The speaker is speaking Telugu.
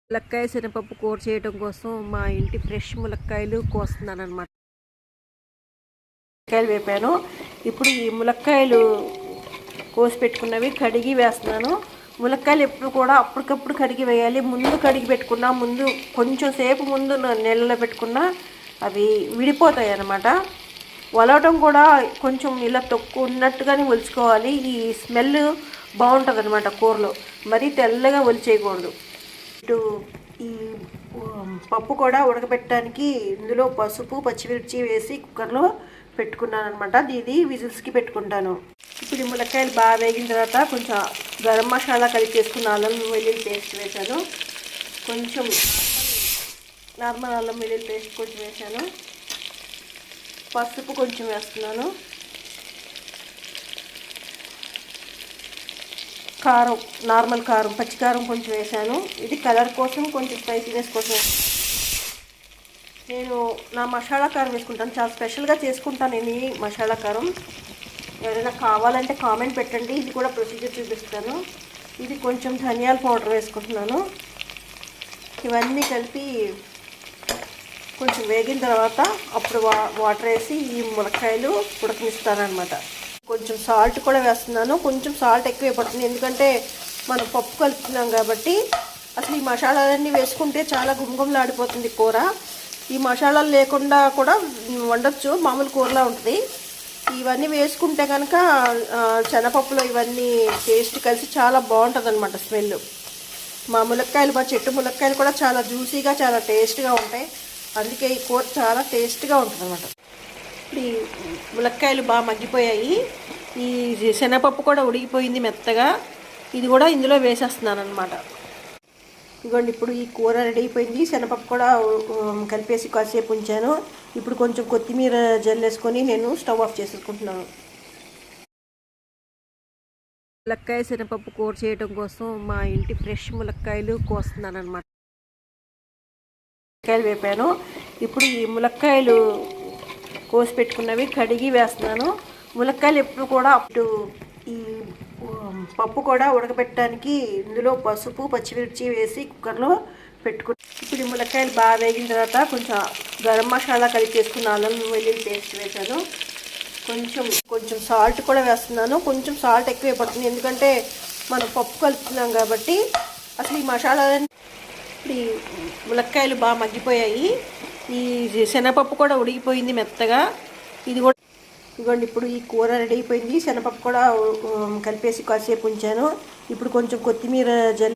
ములక్కాయ శనగపప్పు కూర చేయడం కోసం మా ఇంటి ఫ్రెష్ ములక్కాయలు కోస్తున్నాను అనమాట. ములక్కాయలు వేపాను. ఇప్పుడు ఈ ములక్కాయలు కోసి పెట్టుకున్నవి కడిగి వేస్తున్నాను. ములక్కాయలు ఎప్పుడు కూడా అప్పటికప్పుడు కడిగి వేయాలి. ముందు కడిగి పెట్టుకున్నా, ముందు కొంచెం సేపు ముందు నీళ్ళలో పెట్టుకున్నా అవి విడిపోతాయి అన్నమాట. వలవటం కూడా కొంచెం ఇలా తక్కువ ఉన్నట్టుగానే ఒలుచుకోవాలి. ఈ స్మెల్ బాగుంటుంది అనమాట కూరలో. మరీ తెల్లగా ఒలిచేయకూడదు. ఇటు ఈ పప్పు కూడా ఉడకబెట్టడానికి ఇందులో పసుపు, పచ్చిమిర్చి వేసి కుక్కర్లో పెట్టుకున్నాను అనమాట. ఇది విజిల్స్కి పెట్టుకుంటాను. ఇప్పుడు ఈ ములక్కాయలు బాగా వేగిన తర్వాత కొంచెం గరం మసాలా కలిపేసుకున్న అల్లం వెల్లుల్లి పేస్ట్ వేసాను. కొంచెం నార్మల్ అల్లం వెల్లుల్లి పేస్ట్ కొంచెం వేసాను. పసుపు కొంచెం వేస్తున్నాను. కారం, నార్మల్ కారం, పచ్చికారం కొంచెం వేసాను. ఇది కలర్ కోసం, కొంచెం స్పైసీనెస్ కోసం. నేను నా మసాలా కారం వేసుకుంటాను. చాలా స్పెషల్గా చేసుకుంటాను నేను ఈ మసాలా కారం. ఎవరైనా కావాలంటే కామెంట్ పెట్టండి. ఇది కూడా ప్రొసీజర్ చూపిస్తాను. ఇది కొంచెం ధనియాల పౌడర్ వేసుకుంటున్నాను. ఇవన్నీ కలిపి కొంచెం వేగిన తర్వాత అప్పుడు వాటర్ వేసి ఈ ములక్కాయలు ఉడకనిస్తానమాట. కొంచెం సాల్ట్ కూడా వేస్తున్నాను. కొంచెం సాల్ట్ ఎక్కువ పడుతుంది, ఎందుకంటే మనం పప్పు కలుపుతున్నాం కాబట్టి. అసలు ఈ మసాలాలన్నీ వేసుకుంటే చాలా గుమగుమలాడిపోతుంది కూర. ఈ మసాలాలు లేకుండా కూడా వండొచ్చు, మామూలు కూరలా ఉంటుంది. ఇవన్నీ వేసుకుంటే కనుక శనగపప్పులో ఇవన్నీ టేస్ట్ కలిసి చాలా బాగుంటుంది అనమాట స్మెల్. మా ములక్కాయలు, మా చెట్టు ములక్కాయలు కూడా చాలా జ్యూసీగా, చాలా టేస్ట్గా ఉంటాయి. అందుకే ఈ కూర చాలా టేస్ట్గా ఉంటుంది అనమాట. ఇప్పుడు ఈ ములక్కాయలు బాగా మగ్గిపోయాయి. ఈ శనగపప్పు కూడా ఉడికిపోయింది మెత్తగా. ఇది కూడా ఇందులో వేసేస్తున్నాను అనమాట. ఇదిగోండి, ఇప్పుడు ఈ కూర రెడీ అయిపోయింది. శనగపప్పు కూడా కలిపేసి కాసేపు ఉంచాను. ఇప్పుడు కొంచెం కొత్తిమీర జల్లేసుకొని నేను స్టవ్ ఆఫ్ చేసుకుంటున్నాను. ములక్కాయ శనగపప్పు కూర చేయడం కోసం మా ఇంటి ఫ్రెష్ ములక్కాయలు కోస్తున్నాను అనమాట. ములక్కాయలు వేపాను. ఇప్పుడు ఈ ములక్కాయలు కోసి పెట్టుకున్నవి కడిగి వేస్తున్నాను. ములక్కాయలు ఎప్పుడు కూడా అప్పుడు ఈ పప్పు కూడా ఉడకబెట్టడానికి ఇందులో పసుపు, పచ్చిమిర్చి వేసి కుక్కర్లో పెట్టుకున్నాను. ఇప్పుడు ఈ ములక్కాయలు బాగా వేగిన తర్వాత కొంచెం గరం మసాలా కలిపేసుకున్న అల్లం వెల్లుల్లి పేస్ట్ వేసాను. కొంచెం సాల్ట్ కూడా వేస్తున్నాను. కొంచెం సాల్ట్ ఎక్కువ పడుతుంది, ఎందుకంటే మనం పప్పు కలుపుతున్నాం కాబట్టి. అసలు ఈ మసాలాలన్నీ ఇప్పుడు ఈ ములక్కాయలు బాగా మగ్గిపోయాయి. ఈ శనగపప్పు కూడా ఉడికిపోయింది మెత్తగా. ఇది కూడా ఇదిగోండి, ఇప్పుడు ఈ కూర రెడీ అయిపోయింది. శనగపప్పు కూడా కలిపేసి కాసేపు ఉంచాను. ఇప్పుడు కొంచెం కొత్తిమీర జల్లి